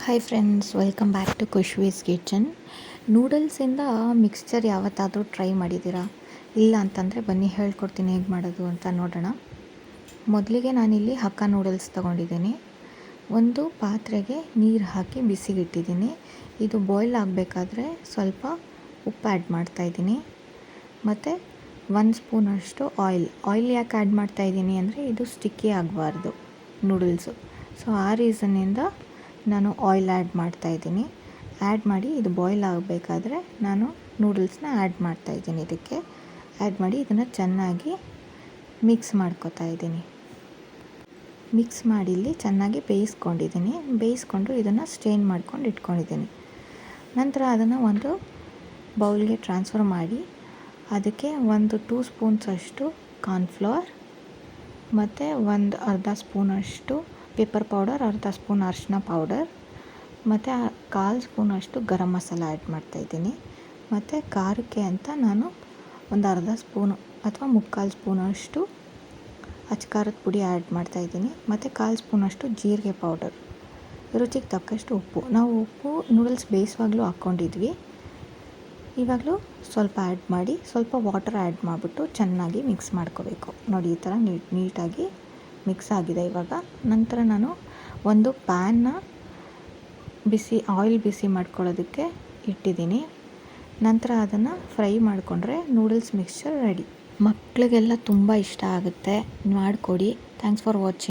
Hi friends, welcome back to Khushvi's kitchen. ನೂಡಲ್ಸಿಂದ mixture ಯಾವತ್ತಾದರೂ try ಮಾಡಿದ್ದೀರಾ? ಇಲ್ಲ ಅಂತಂದರೆ ಬನ್ನಿ ಹೇಳ್ಕೊಡ್ತೀನಿ ಹೇಗೆ ಮಾಡೋದು ಅಂತ ನೋಡೋಣ. ಮೊದಲಿಗೆ ನಾನಿಲ್ಲಿ ಹಕ್ಕ ನೂಡಲ್ಸ್ ತೊಗೊಂಡಿದ್ದೀನಿ. ಒಂದು ಪಾತ್ರೆಗೆ ನೀರು ಹಾಕಿ ಬಿಸಿಗಿಟ್ಟಿದ್ದೀನಿ. ಇದು ಬಾಯ್ಲ್ ಆಗಬೇಕಾದ್ರೆ ಸ್ವಲ್ಪ ಉಪ್ಪು ಆ್ಯಡ್ ಮಾಡ್ತಾಯಿದ್ದೀನಿ. ಮತ್ತು 1 ಸ್ಪೂನಷ್ಟು ಆಯಿಲ್ ಯಾಕೆ ಆ್ಯಡ್ ಮಾಡ್ತಾಯಿದ್ದೀನಿ ಅಂದರೆ ಇದು ಸ್ಟಿಕ್ಕಿ ಆಗಬಾರ್ದು ನೂಡಲ್ಸು. ಸೊ ಆ ರೀಸನ್ನಿಂದ ನಾನು ಆಯಿಲ್ ಆ್ಯಡ್ ಮಾಡ್ತಾಯಿದ್ದೀನಿ. ಆ್ಯಡ್ ಮಾಡಿ ಇದು ಬಾಯ್ಲ್ ಆಗಬೇಕಾದ್ರೆ ನಾನು ನೂಡಲ್ಸ್ನ ಆ್ಯಡ್ ಮಾಡ್ತಾಯಿದ್ದೀನಿ. ಇದಕ್ಕೆ ಆ್ಯಡ್ ಮಾಡಿ ಇದನ್ನು ಚೆನ್ನಾಗಿ ಮಿಕ್ಸ್ ಮಾಡ್ಕೊತಾ ಇದ್ದೀನಿ. ಮಿಕ್ಸ್ ಮಾಡಿ ಇಲ್ಲಿ ಚೆನ್ನಾಗಿ ಬೇಯಿಸ್ಕೊಂಡು ಇದನ್ನು ಸ್ಟೇನ್ ಮಾಡ್ಕೊಂಡು ಇಟ್ಕೊಂಡಿದ್ದೀನಿ. ನಂತರ ಅದನ್ನು ಒಂದು ಬೌಲ್ಗೆ ಟ್ರಾನ್ಸ್ಫರ್ ಮಾಡಿ ಅದಕ್ಕೆ 2 ಸ್ಪೂನ್ಸಷ್ಟು ಕಾರ್ನ್ಫ್ಲವರ್ ಮತ್ತು ಅರ್ಧ ಸ್ಪೂನಷ್ಟು ಪೆಪ್ಪರ್ ಪೌಡರ್, ಅರ್ಧ ಸ್ಪೂನ್ ಅರಿಶಿನ ಪೌಡರ್ ಮತ್ತು 1/4 ಸ್ಪೂನಷ್ಟು ಗರಂ ಮಸಾಲ ಆ್ಯಡ್ ಮಾಡ್ತಾಯಿದ್ದೀನಿ. ಮತ್ತು ಖಾರಕ್ಕೆ ಅಂತ ನಾನು ಅರ್ಧ ಸ್ಪೂನು ಅಥವಾ 3/4 ಸ್ಪೂನಷ್ಟು ಅಚ್ಕಾರದ ಪುಡಿ ಆ್ಯಡ್ ಮಾಡ್ತಾಯಿದ್ದೀನಿ. ಮತ್ತು 1/4 ಸ್ಪೂನಷ್ಟು ಜೀರಿಗೆ ಪೌಡರ್, ರುಚಿಗೆ ತಕ್ಕಷ್ಟು ಉಪ್ಪು. ನಾವು ಉಪ್ಪು ನೂಡಲ್ಸ್ ಬೇಯಿಸುವಾಗಲೂ ಹಾಕ್ಕೊಂಡಿದ್ವಿ. ಇವಾಗಲೂ ಸ್ವಲ್ಪ ಆ್ಯಡ್ ಮಾಡಿ ಸ್ವಲ್ಪ ವಾಟರ್ ಆ್ಯಡ್ ಮಾಡಿಬಿಟ್ಟು ಚೆನ್ನಾಗಿ ಮಿಕ್ಸ್ ಮಾಡ್ಕೋಬೇಕು. ನೋಡಿ, ಈ ಥರ ನೀಟಾಗಿ ಮಿಕ್ಸ್ ಆಗಿದೆ. ಇವಾಗ ನಂತರ ನಾನು ಒಂದು ಪ್ಯಾನ್ನ ಆಯಿಲ್ ಬಿಸಿ ಮಾಡ್ಕೊಳ್ಳೋದಕ್ಕೆ ಇಟ್ಟಿದ್ದೀನಿ. ನಂತರ ಅದನ್ನು ಫ್ರೈ ಮಾಡಿಕೊಂಡ್ರೆ ನೂಡಲ್ಸ್ ಮಿಕ್ಸ್ಚರ್ ರೆಡಿ. ಮಕ್ಕಳಿಗೆಲ್ಲ ತುಂಬ ಇಷ್ಟ ಆಗುತ್ತೆ, ಮಾಡಿಕೊಡಿ. Thanks for watching.